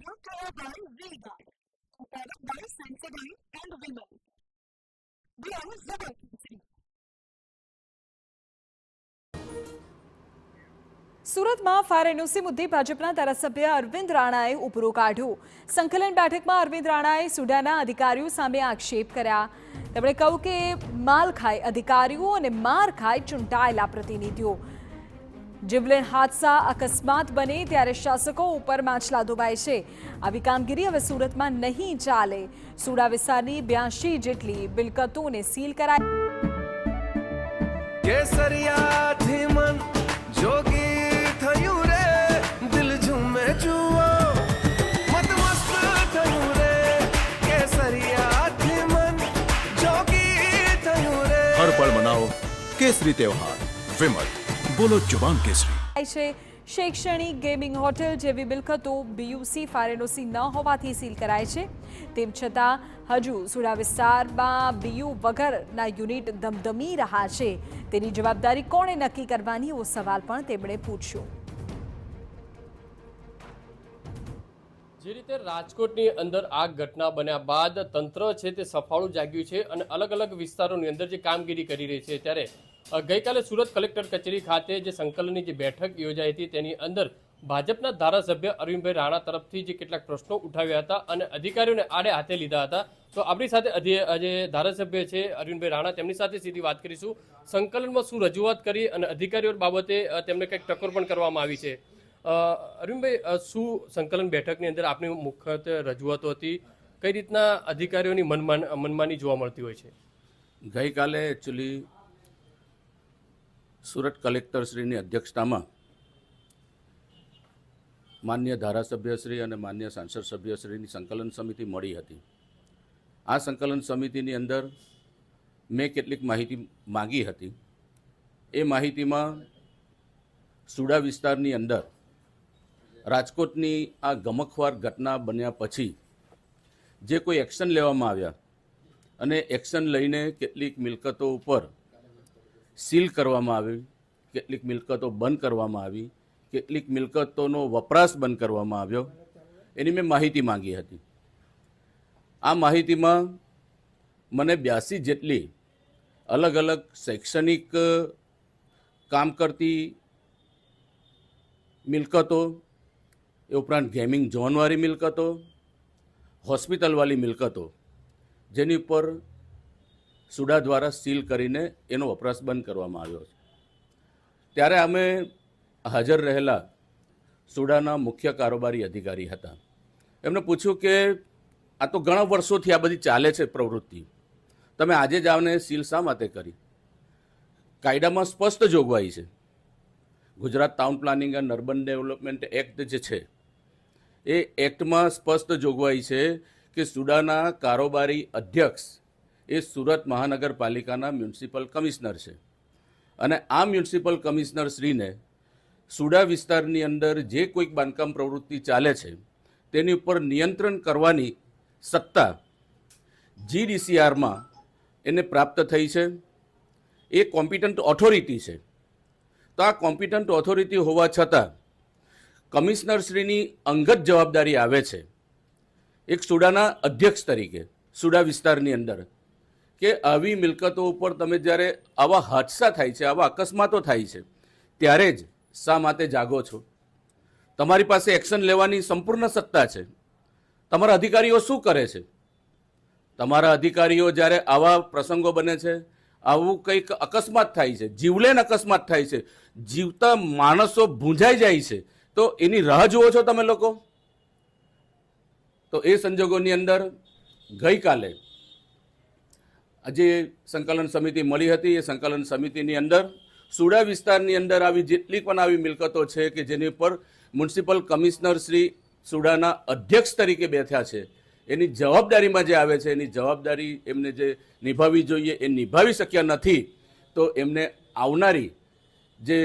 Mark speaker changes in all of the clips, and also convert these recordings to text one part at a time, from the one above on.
Speaker 1: brought to you by V-Guard, a product by Sensodyne and Vimal. We are Zubal.
Speaker 2: સુરતમાં fire NOC મુદ્દે ભાજપના ધારાસભ્ય અરવિંદ રાણાએ ઉપરો કાઢ્યો. સંકલન બેઠકમાં અરવિંદ રાણાએ સુડાના અધિકારીઓ સામે આક્ષેપ કર્યા. તેમણે કહ્યું કે માલ ખાય અધિકારીઓ અને માર ખાય ચૂંટાયેલા પ્રતિનિધિઓ. જીવલેણ હાદસા અકસ્માત બને ત્યારે શાસકો ઉપર માછલા ધોવાય છે. આવી કામગીરી હવે સુરતમાં નહીં ચાલે. સુડા વિસ્તારની 82 જેટલી મિલકતોને સીલ કરાઈ.
Speaker 3: हर पल मनाओ केसरी त्योहार विमल बोलो जुबान केसरी
Speaker 2: છે. શૈક્ષણિક ગેમિંગ હોટેલ જેવી મિલકતો બીયુસી ફાયર એનઓસી ન હોવાથી સીલ કરાય છે. તેમ છતાં હજુ સુડા વિસ્તારમાં બીયુ વગરના યુનિટ ધમધમી રહ્યા છે. તેની જવાબદારી કોણે નક્કી કરવાની એવો સવાલ પણ તેમણે પૂછ્યો.
Speaker 4: જે રીતે રાજકોટની અંદર આ ઘટના બન્યા બાદ તંત્ર છે તે સફાળું જાગ્યું છે અને અલગ અલગ વિસ્તારોની અંદર જે કામગીરી કરી રહી છે, ત્યારે ગઈકાલે સુરત કલેક્ટર કચેરી ખાતે જે સંકલનની જે બેઠક યોજાઈ હતી તેની અંદર ભાજપના ધારાસભ્ય અરવિંદભાઈ રાણા તરફથી જે કેટલાક પ્રશ્નો ઉઠાવ્યા હતા અને અધિકારીઓને આડે હાથે લીધા હતા. તો આપણી સાથે જે ધારાસભ્ય છે અરવિંદભાઈ રાણા, તેમની સાથે સીધી વાત કરીશું. સંકલનમાં શું રજૂઆત કરી અને અધિકારીઓ બાબતે તેમને કંઈક ટકોર પણ કરવામાં આવી છે. અરવિંદભાઈ, શું સંકલન બેઠકની અંદર આપની મુખ્યત્વે રજૂઆતો હતી? કઈ રીતના અધિકારીઓની મનમાની જોવા મળતી હોય છે?
Speaker 5: ગઈકાલે એકચ્યુઅલી સુરત કલેક્ટરશ્રીની અધ્યક્ષતામાં માન્ય ધારાસભ્યશ્રી અને માન્ય સાંસદ સભ્યશ્રીની સંકલન સમિતિ મળી હતી. આ સંકલન સમિતિની અંદર મેં કેટલીક માહિતી માગી હતી. એ માહિતીમાં સુડા વિસ્તારની અંદર રાજકોટની આ ગમખ્વાર ઘટના બન્યા પછી જે કોઈ એક્શન લેવામાં આવ્યા અને એક્શન લઈને કેટલીક મિલકતો ઉપર સીલ કરવામાં આવી, કેટલીક મિલકતો બંધ કરવામાં આવી, કેટલીક મિલકતોનો વપરાશ બંધ કરવામાં આવ્યો, એની મેં માહિતી માંગી હતી. આ માહિતીમાં મને 82 જેટલી અલગ અલગ શૈક્ષણિક કામ કરતી મિલકતો, એ ઉપરાંત ગેમિંગ ઝોનવાળી મિલકતો, હોસ્પિટલવાળી મિલકતો, જેની ઉપર સુડા દ્વારા સીલ કરીને એનો વપરાશ બંધ કરવામાં આવ્યો છે. ત્યારે અમે હાજર રહેલા સુડાના મુખ્ય કારોબારી અધિકારી હતા. એમને પૂછ્યું કે આ તો ઘણા વર્ષોથી આ બધી ચાલે છે પ્રવૃત્તિ, તમે આજે જ આને સીલ શા માટે કરી? કાયદામાં સ્પષ્ટ જોગવાઈ છે. Gujarat town planning and urban development act જે છે એ એક્ટમાં સ્પષ્ટ જોગવાઈ છે કે સુડાના કારોબારી અધ્યક્ષ એ સુરત મહાનગરપાલિકાના મ્યુનિસિપલ કમિશનર છે અને આ મ્યુનિસિપલ કમિશનર શ્રીને સુડા વિસ્તારની અંદર જે કોઈક બાંધકામ પ્રવૃત્તિ ચાલે છે તેની ઉપર નિયંત્રણ કરવાની સત્તા GDCRમાં એને પ્રાપ્ત થઈ છે. એ કોમ્પિટન્ટ ઓથોરિટી છે. તો આ કોમ્પિટન્ટ ઓથોરિટી હોવા છતાં કમિશનરશ્રીની અંગત જવાબદારી આવે છે એક સુડાના અધ્યક્ષ તરીકે સુડા વિસ્તારની અંદર કે આવી મિલકતો ઉપર તમે જ્યારે આવા હાદસા થાય છે, આવા અકસ્માતો થાય છે, ત્યારે જ શા માટે જાગો છો? તમારી પાસે એક્શન લેવાની સંપૂર્ણ સત્તા છે. તમારા અધિકારીઓ શું કરે છે? તમારા અધિકારીઓ જ્યારે આવા પ્રસંગો બને છે, આવું કંઈક અકસ્માત થાય છે, જીવલેણ અકસ્માત થાય છે, જીવતા માણસો ભૂંજાઈ જાય છે, તો એની રાહ જુઓ છો તમે લોકો? તો એ સંજોગોની અંદર ગઈકાલે આજે સંકલન સમિતિ મળી હતી. એ સંકલન સમિતિની અંદર સુડા વિસ્તારની અંદર આવી જેટલી પણ આવી મિલકતો છે કે જેની ઉપર મ્યુનિસિપલ કમિશનર શ્રી સુડાના અધ્યક્ષ તરીકે બેઠા છે, એની જવાબદારીમાં જે આવે છે, એની જવાબદારી એમને જે નિભાવવી જોઈએ એ નિભાવી શક્યા નથી. તો એમને આવનારી જે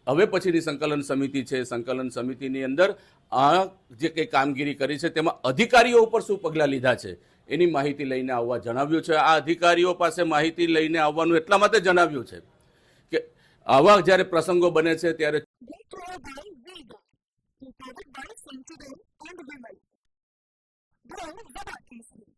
Speaker 5: હવે પછીની સંકલન સમિતિ છે, સંકલન સમિતિની અંદર આ જે કંઈ કામગીરી કરી છે તેમાં અધિકારીઓ ઉપર શું પગલાં લીધા છે એની માહિતી લઈને આવવા જણાવ્યું છે. આ અધિકારીઓ પાસે માહિતી લઈને આવવાનું એટલા માટે જણાવ્યું છે કે આવા જ્યારે પ્રસંગો બને છે ત્યારે
Speaker 1: બ્યુરો ઝબા કેસરી.